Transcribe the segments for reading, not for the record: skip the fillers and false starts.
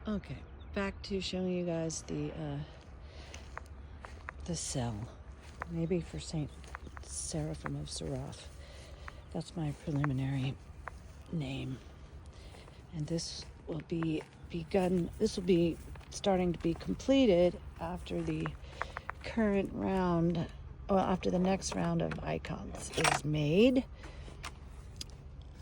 Okay, back to showing you guys the cell. Maybe for Saint Seraphim of Sarov. That's my preliminary name. And this will be begun. This will be starting to be completed after the current round, well, after the next round of icons is made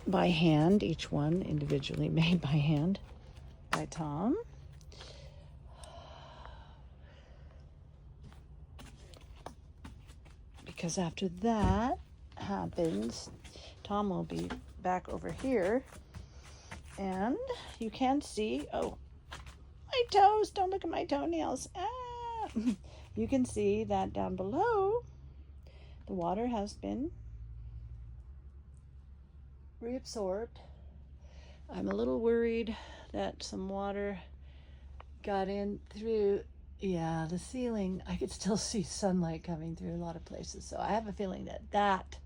by hand, each one individually made by hand by Tom. Because after that happens, Tom will be back over here, and you can see, oh, my toes, don't look at my toenails. Ah. You can see that down below, the water has been reabsorbed. I'm a little worried that some water got in through, yeah, the ceiling. I could still see sunlight coming through a lot of places. So I have a feeling that that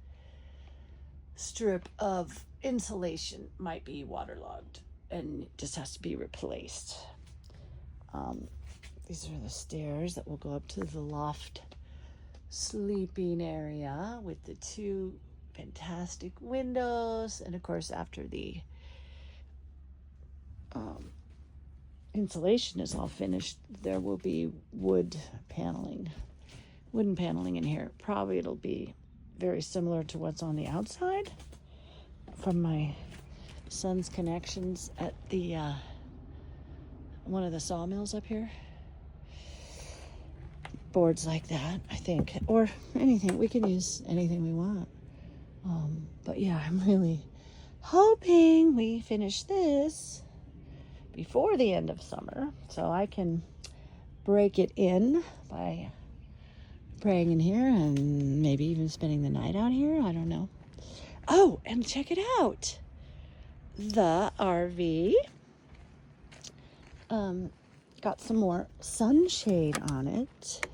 strip of insulation might be waterlogged and just has to be replaced. These are the stairs that will go up to the loft sleeping area with the two fantastic windows. And of course, after the insulation is all finished, there will be wooden paneling in here. Probably it'll be very similar to what's on the outside from my son's connections at the one of the sawmills up here. Boards like that, I think, or anything. We can use anything we want. But yeah, I'm really hoping we finish this before the end of summer so I can break it in by praying in here and maybe even spending the night out here. I don't know. Oh, and check it out. The RV got some more sunshade on it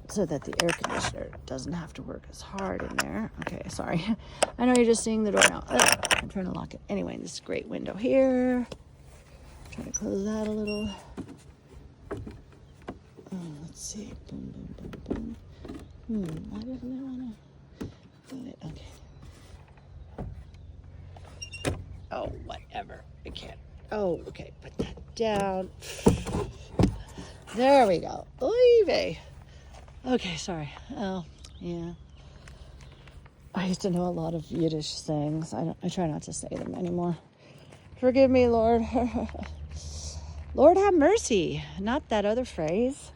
so that the air conditioner doesn't have to work as hard in there. Okay, sorry. I know you're just seeing the door now. I'm trying to lock it. Anyway, this great window here. Try to close that a little. Let's see. Boom, boom, boom, boom. Why doesn't it want to do it? Okay. Oh, whatever. I can't. Oh, okay. Put that down. There we go. Oy vey. Okay, sorry. Oh, yeah. I used to know a lot of Yiddish sayings. I try not to say them anymore. Forgive me, Lord. Lord have mercy. Not that other phrase.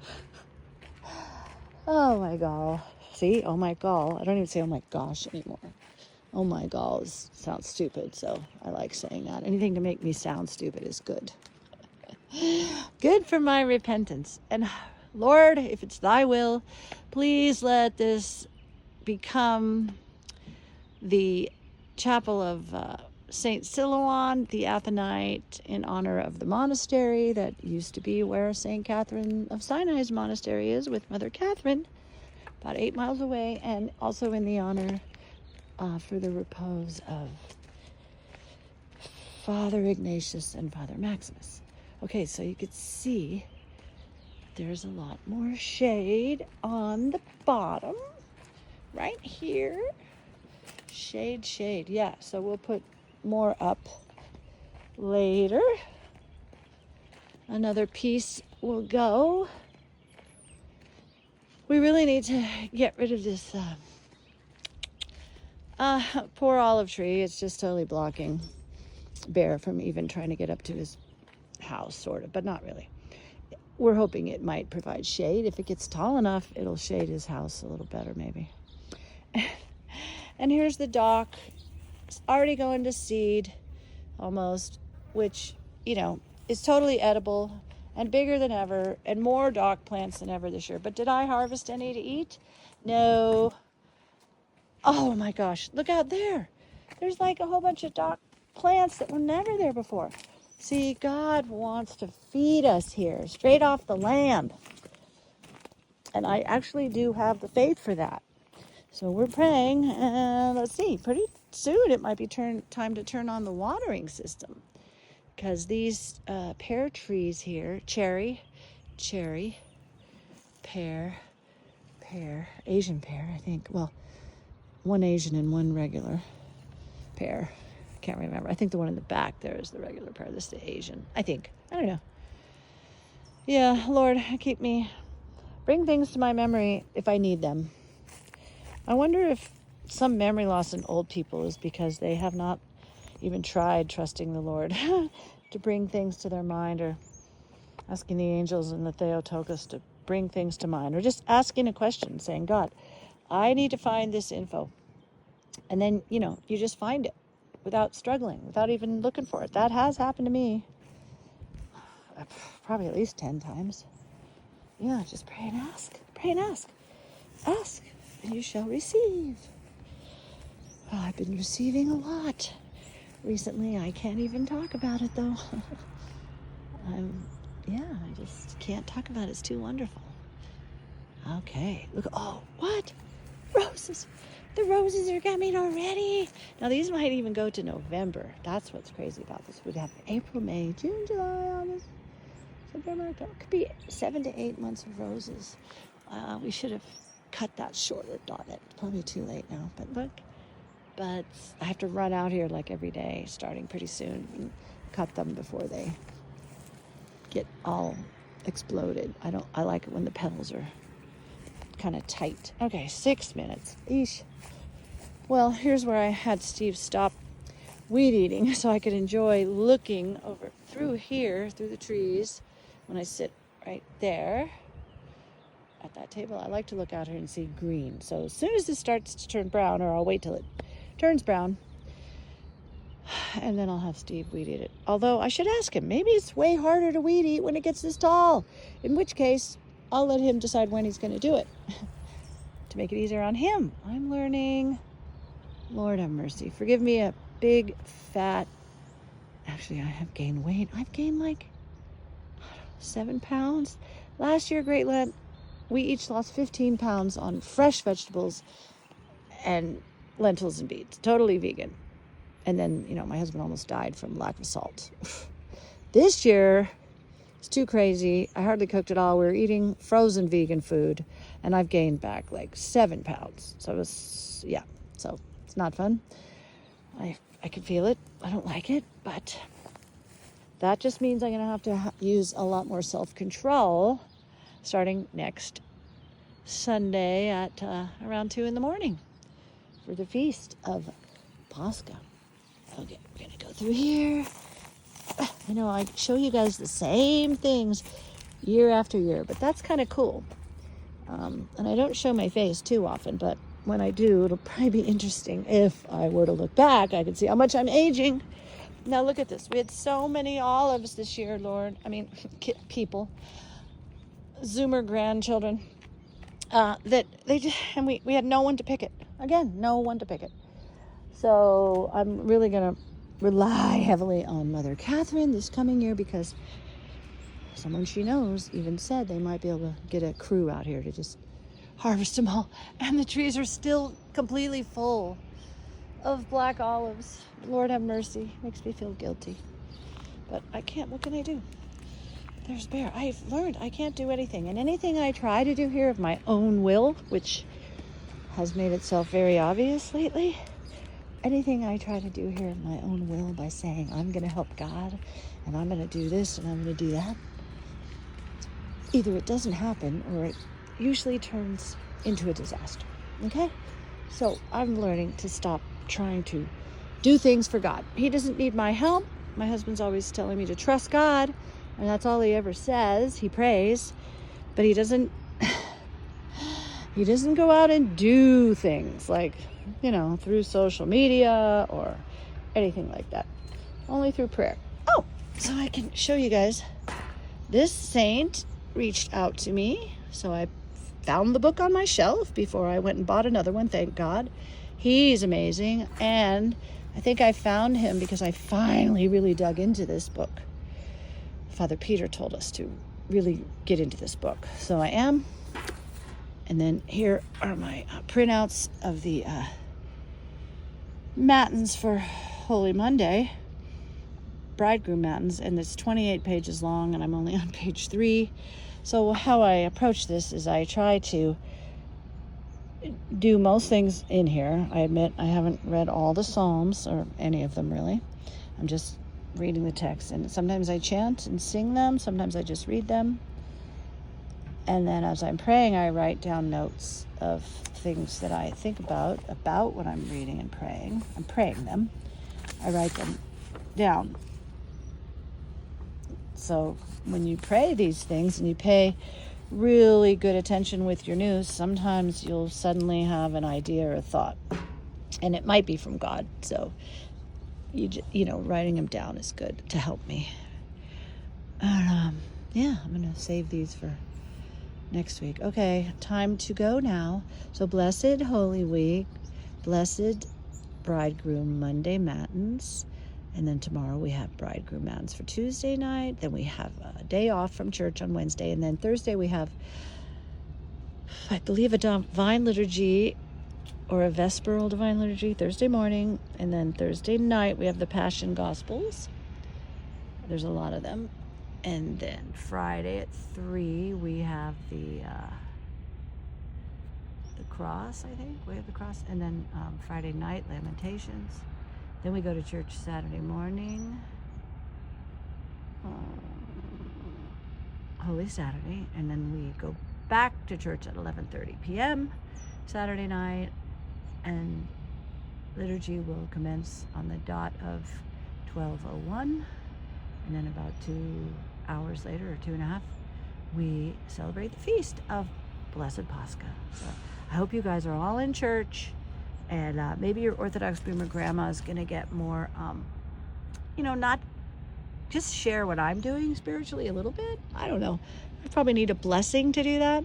Oh my God. See? Oh my God. I don't even say oh my gosh anymore. Oh my God sounds stupid, so I like saying that. Anything to make me sound stupid is good. Good for my repentance. And Lord, if it's thy will, please let this become the chapel of Saint Silouan, the Athonite, in honor of the monastery that used to be where Saint Catherine of Sinai's monastery is with Mother Catherine, about 8 miles away, and also in the honor for the repose of Father Ignatius and Father Maximus. Okay, so you could see there's a lot more shade on the bottom, right here. Shade, shade. Yeah, so we'll put more up later. Another piece will go. We really need to get rid of this poor olive tree. It's just totally blocking Bear from even trying to get up to his house, sort of, but not really. We're hoping it might provide shade. If it gets tall enough, it'll shade his house a little better, maybe. And here's the dock. It's already going to seed, almost, which, you know, is totally edible and bigger than ever and more dock plants than ever this year. But did I harvest any to eat? No. Oh my gosh, look out there. There's like a whole bunch of dock plants that were never there before. See, God wants to feed us here, straight off the land. And I actually do have the faith for that. So we're praying, and let's see, pretty soon it might be time to turn on the watering system. because these pear trees here, cherry, pear, Asian pear, I think. Well, one Asian and one regular pear. Can't remember. I think the one in the back there is the regular pear. This is the Asian, I think. I don't know. Yeah, Lord, keep me. Bring things to my memory if I need them. I wonder if some memory loss in old people is because they have not even tried trusting the Lord to bring things to their mind, or asking the angels and the Theotokos to bring things to mind, or just asking a question, saying, God, I need to find this info. And then, you just find it without struggling, without even looking for it. That has happened to me probably at least 10 times. Yeah, just pray and ask. Pray and ask. Ask, and you shall receive. Well, I've been receiving a lot recently. I can't even talk about it, though. I just can't talk about it. It's too wonderful. Okay, look. Oh, what? Roses. The roses are coming already. Now, these might even go to November. That's what's crazy about this. We'd have April, May, June, July, August, September, October. It could be 7 to 8 months of roses. We should have cut that shorter on it. It's probably too late now. But look. But I have to run out here like every day, starting pretty soon, and cut them before they get all exploded. I like it when the petals are kind of tight. Okay, 6 minutes. Eesh. Well, here's where I had Steve stop weed eating so I could enjoy looking over through here, through the trees, when I sit right there at that table. I like to look out here and see green. So as soon as this starts to turn brown, or I'll wait till it turns brown, and then I'll have Steve weed eat it. Although I should ask him, maybe it's way harder to weed eat when it gets this tall, in which case I'll let him decide when he's going to do it to make it easier on him. I'm learning. Lord have mercy. Forgive me a big fat, actually I have gained weight. I've gained like 7 pounds. Last year, Great Lent, we each lost 15 pounds on fresh vegetables and lentils and beans, totally vegan. And then, my husband almost died from lack of salt. This year, it's too crazy. I hardly cooked at all. We were eating frozen vegan food, and I've gained back like 7 pounds. So so it's not fun. I can feel it. I don't like it, but that just means I'm going to have to use a lot more self-control starting next Sunday at around 2 in the morning for the feast of Pascha. Okay, we're going to go through here. I show you guys the same things year after year, but that's kind of cool. And I don't show my face too often, but when I do, it'll probably be interesting. If I were to look back, I could see how much I'm aging. Now look at this. We had so many olives this year, Lord. I mean, people, Zoomer grandchildren, that they just, and we had no one to pick it. Again, no one to pick it. So I'm really going to rely heavily on Mother Catherine this coming year, because someone she knows even said they might be able to get a crew out here to just harvest them all. And the trees are still completely full of black olives. Lord have mercy. Makes me feel guilty. But I can't. What can I do? There's Bear. I've learned I can't do anything. And anything I try to do here of my own will, which has made itself very obvious lately, anything I try to do here of my own will by saying I'm going to help God and I'm going to do this and I'm going to do that, either it doesn't happen or it usually turns into a disaster. Okay? So I'm learning to stop trying to do things for God. He doesn't need my help. My husband's always telling me to trust God, and that's all he ever says. He prays, but he doesn't go out and do things like, through social media or anything like that. Only through prayer. Oh, so I can show you guys. This saint reached out to me, so I found the book on my shelf before I went and bought another one, thank God. He's amazing, and I think I found him because I finally really dug into this book. Father Peter told us to really get into this book, so I am. And then here are my printouts of the Matins for Holy Monday. Bridegroom Matins, and it's 28 pages long, and I'm only on page 3. So how I approach this is I try to do most things in here. I admit I haven't read all the Psalms, or any of them really. I'm just reading the text, and sometimes I chant and sing them, sometimes I just read them. And then as I'm praying, I write down notes of things that I think about what I'm reading and praying. I'm praying them. I write them down. So when you pray these things and you pay really good attention with your news, sometimes you'll suddenly have an idea or a thought, and it might be from God. So you know, writing them down is good to help me. And I'm gonna save these for next week. Okay, time to go now. So blessed Holy Week, blessed Bridegroom Monday Matins. And then tomorrow we have Bridegroom Matins for Tuesday night. Then we have a day off from church on Wednesday. And then Thursday we have, I believe, a Divine Liturgy or a Vesperal Divine Liturgy Thursday morning. And then Thursday night we have the Passion Gospels. There's a lot of them. And then Friday at 3 we have the cross, I think. We have the cross. And then Friday night, Lamentations. Then we go to church Saturday morning, Holy Saturday, and then we go back to church at 11:30 p.m. Saturday night, and liturgy will commence on the dot of 12:01, and then about 2 hours later, or 2.5, we celebrate the feast of Blessed Pascha. So I hope you guys are all in church. And maybe your Orthodox boomer grandma is going to get more, not just share what I'm doing spiritually a little bit. I don't know. I probably need a blessing to do that.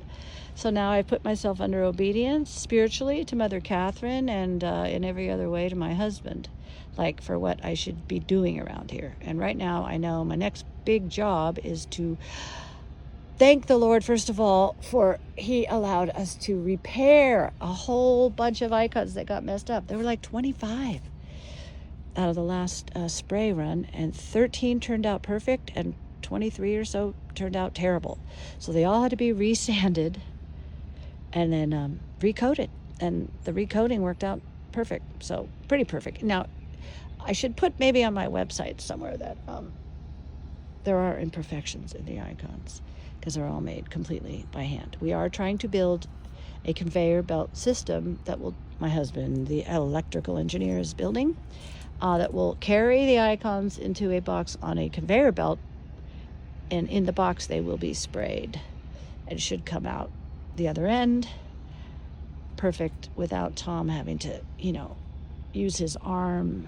So now I put myself under obedience spiritually to Mother Catherine, and in every other way to my husband, like for what I should be doing around here. And right now I know my next big job is to thank the Lord, first of all, for He allowed us to repair a whole bunch of icons that got messed up. There were like 25 out of the last spray run, and 13 turned out perfect, and 23 or so turned out terrible. So they all had to be resanded and then recoated, and the recoating worked out perfect. So pretty perfect. Now, I should put maybe on my website somewhere that there are imperfections in the icons, because they're all made completely by hand. We are trying to build a conveyor belt system that will, my husband, the electrical engineer, is building, that will carry the icons into a box on a conveyor belt, and in the box they will be sprayed. It should come out the other end perfect without Tom having to, use his arm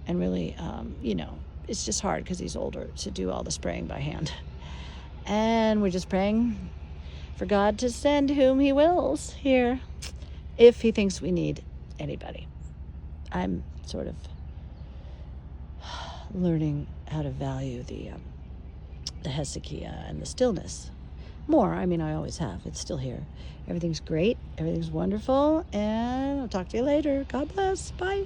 and really, it's just hard because he's older to do all the spraying by hand. And we're just praying for God to send whom He wills here, if He thinks we need anybody. I'm sort of learning how to value the hesychia and the stillness more. I mean, I always have. It's still here. Everything's great. Everything's wonderful. And I'll talk to you later. God bless. Bye.